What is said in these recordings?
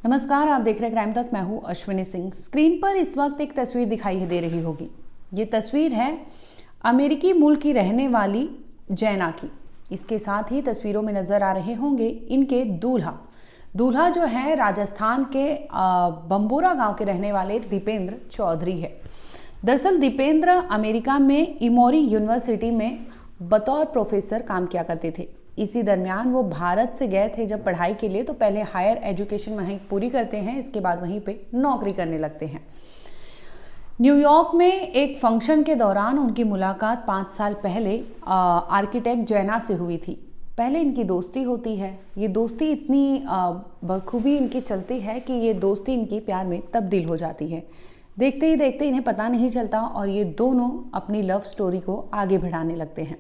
नमस्कार, आप देख रहे हैं क्राइम तक। मैं हूं अश्विनी सिंह। स्क्रीन पर इस वक्त एक तस्वीर दिखाई दे रही होगी। ये तस्वीर है अमेरिकी मूल की रहने वाली जैना की। इसके साथ ही तस्वीरों में नजर आ रहे होंगे इनके दूल्हा जो है राजस्थान के बम्बोरा गांव के रहने वाले दीपेंद्र चौधरी है। दरअसल दीपेंद्र अमेरिका में इमोरी यूनिवर्सिटी में बतौर प्रोफेसर काम किया करते थे। इसी दरमियान वो भारत से गए थे जब पढ़ाई के लिए, तो पहले हायर एजुकेशन वहीं पूरी करते हैं, इसके बाद वहीं पे नौकरी करने लगते हैं। न्यूयॉर्क में एक फंक्शन के दौरान उनकी मुलाकात 5 साल पहले आर्किटेक्ट जैना से हुई थी। पहले इनकी दोस्ती होती है। ये दोस्ती इतनी बखूबी इनकी चलती है कि ये दोस्ती इनकी प्यार में तब्दील हो जाती है। देखते ही देखते इन्हें पता नहीं चलता और ये दोनों अपनी लव स्टोरी को आगे बढ़ाने लगते हैं।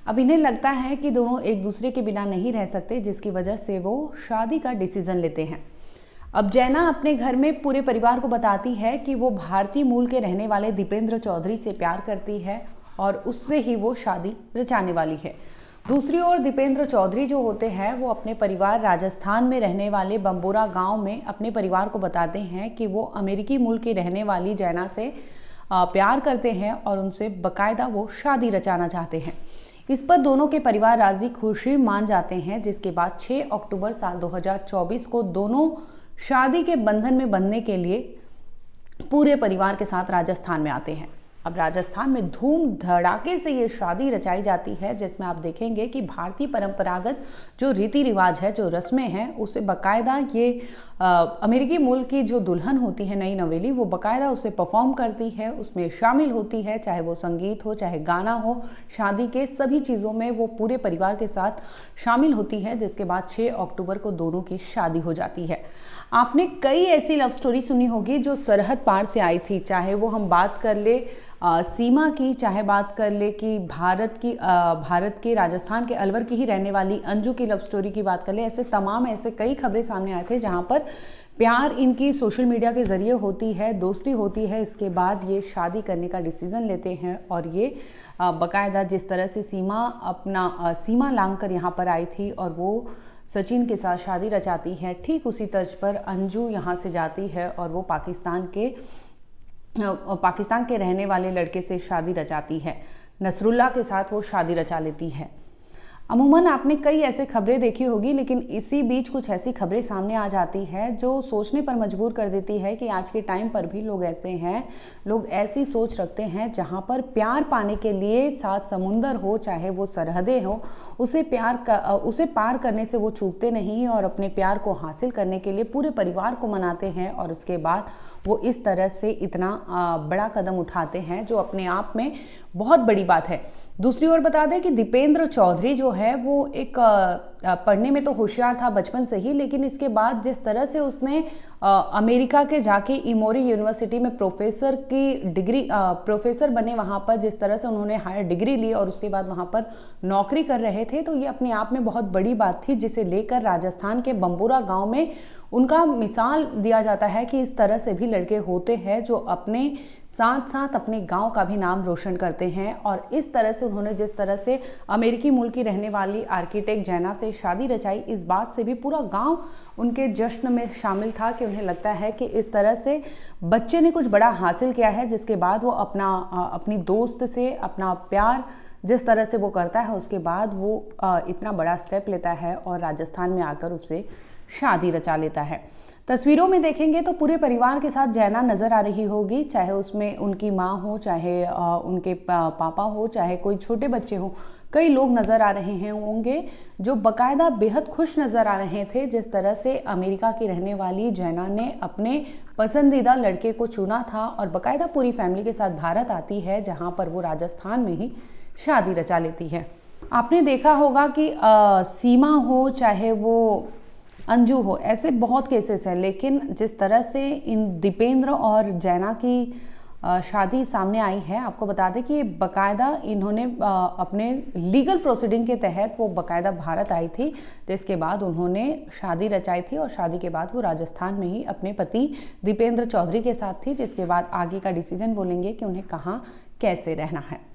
अब इन्हें लगता है कि दोनों एक दूसरे के बिना नहीं रह सकते, जिसकी वजह से वो शादी का डिसीजन लेते हैं। अब जैना अपने घर में पूरे परिवार को बताती है कि वो भारतीय मूल के रहने वाले दीपेंद्र चौधरी से प्यार करती है और उससे ही वो शादी रचाने वाली है। दूसरी ओर दीपेंद्र चौधरी जो होते हैं वो अपने परिवार राजस्थान में रहने वाले बम्बोरा गांव में अपने परिवार को बताते हैं कि वो अमेरिकी मूल की रहने वाली जैना से प्यार करते हैं और उनसे बाकायदा वो शादी रचाना चाहते हैं। इस पर दोनों के परिवार राजी खुशी मान जाते हैं, जिसके बाद 6 अक्टूबर साल 2024 को दोनों शादी के बंधन में बंधने के लिए पूरे परिवार के साथ राजस्थान में आते हैं। अब राजस्थान में धूम धड़ाके से ये शादी रचाई जाती है, जिसमें आप देखेंगे कि भारतीय परंपरागत जो रीति रिवाज है, जो रस्में हैं, उसे बाकायदा ये अमेरिकी मूल की जो दुल्हन होती है नई नवेली, वो बाकायदा उसे परफॉर्म करती है, उसमें शामिल होती है, चाहे वो संगीत हो चाहे गाना हो। शादी के सभी चीज़ों में वो पूरे परिवार के साथ शामिल होती है, जिसके बाद 6 अक्टूबर को दोनों की शादी हो जाती है। आपने कई ऐसी लव स्टोरी सुनी होगी जो सरहद पार से आई थी, चाहे वो हम बात कर ले सीमा की, चाहे बात कर ले कि भारत के राजस्थान के अलवर की ही रहने वाली अंजू की लव स्टोरी की बात कर ले। ऐसे कई खबरें सामने आए थे जहां पर प्यार इनकी सोशल मीडिया के जरिए होती है, दोस्ती होती है, इसके बाद ये शादी करने का डिसीजन लेते हैं और ये बाकायदा जिस तरह से सीमा लांघ कर यहाँ पर आई थी और वो सचिन के साथ शादी रचाती है, ठीक उसी तर्ज पर अंजू यहाँ से जाती है और वो पाकिस्तान के रहने वाले लड़के से शादी रचाती है। नसरुल्ला के साथ वो शादी रचा लेती है। अमूमन आपने कई ऐसे खबरें देखी होगी, लेकिन इसी बीच कुछ ऐसी खबरें सामने आ जाती है जो सोचने पर मजबूर कर देती है कि आज के टाइम पर भी लोग ऐसे हैं, लोग ऐसी सोच रखते हैं जहां पर प्यार पाने के लिए सात समुंदर हो चाहे वो सरहदें हो, उसे पार करने से वो चूकते नहीं और अपने प्यार को हासिल करने के लिए पूरे परिवार को मनाते हैं और उसके बाद वो इस तरह से इतना बड़ा कदम उठाते हैं जो अपने आप में बहुत बड़ी बात है। दूसरी ओर बता दें कि दीपेंद्र चौधरी जो है वो एक पढ़ने में तो होशियार था बचपन से ही, लेकिन इसके बाद जिस तरह से उसने अमेरिका के जाके इमोरी यूनिवर्सिटी में प्रोफेसर बने, वहाँ पर जिस तरह से उन्होंने हायर डिग्री ली और उसके बाद वहाँ पर नौकरी कर रहे थे, तो ये अपने आप में बहुत बड़ी बात थी, जिसे लेकर राजस्थान के बम्बोरा गांव में उनका मिसाल दिया जाता है कि इस तरह से भी लड़के होते हैं जो अपने साथ साथ अपने गांव का भी नाम रोशन करते हैं। और इस तरह से उन्होंने जिस तरह से अमेरिकी मूल की रहने वाली आर्किटेक्ट जैना से शादी रचाई, इस बात से भी पूरा गांव उनके जश्न में शामिल था कि उन्हें लगता है कि इस तरह से बच्चे ने कुछ बड़ा हासिल किया है, जिसके बाद वो अपनी दोस्त से अपना प्यार जिस तरह से वो करता है, उसके बाद वो इतना बड़ा स्टेप लेता है और राजस्थान में आकर उससे शादी रचा लेता है। तस्वीरों में देखेंगे तो पूरे परिवार के साथ जैना नजर आ रही होगी, चाहे उसमें उनकी माँ हो, चाहे उनके पापा हो, चाहे कोई छोटे बच्चे हो। कई लोग नजर आ रहे हैं होंगे जो बाकायदा बेहद खुश नजर आ रहे थे जिस तरह से अमेरिका की रहने वाली जैना ने अपने पसंदीदा लड़के को चुना था और बाकायदा पूरी फैमिली के साथ भारत आती है, जहाँ पर वो राजस्थान में ही शादी रचा लेती है। आपने देखा होगा कि सीमा हो चाहे वो अंजू हो, ऐसे बहुत केसेस हैं, लेकिन जिस तरह से इन दीपेंद्र और जैना की शादी सामने आई है, आपको बता दें कि बाकायदा इन्होंने अपने लीगल प्रोसीडिंग के तहत वो बाकायदा भारत आई थी, जिसके बाद उन्होंने शादी रचाई थी और शादी के बाद वो राजस्थान में ही अपने पति दीपेंद्र चौधरी के साथ थी, जिसके बाद आगे का डिसीजन वो लेंगे कि उन्हें कहाँ कैसे रहना है।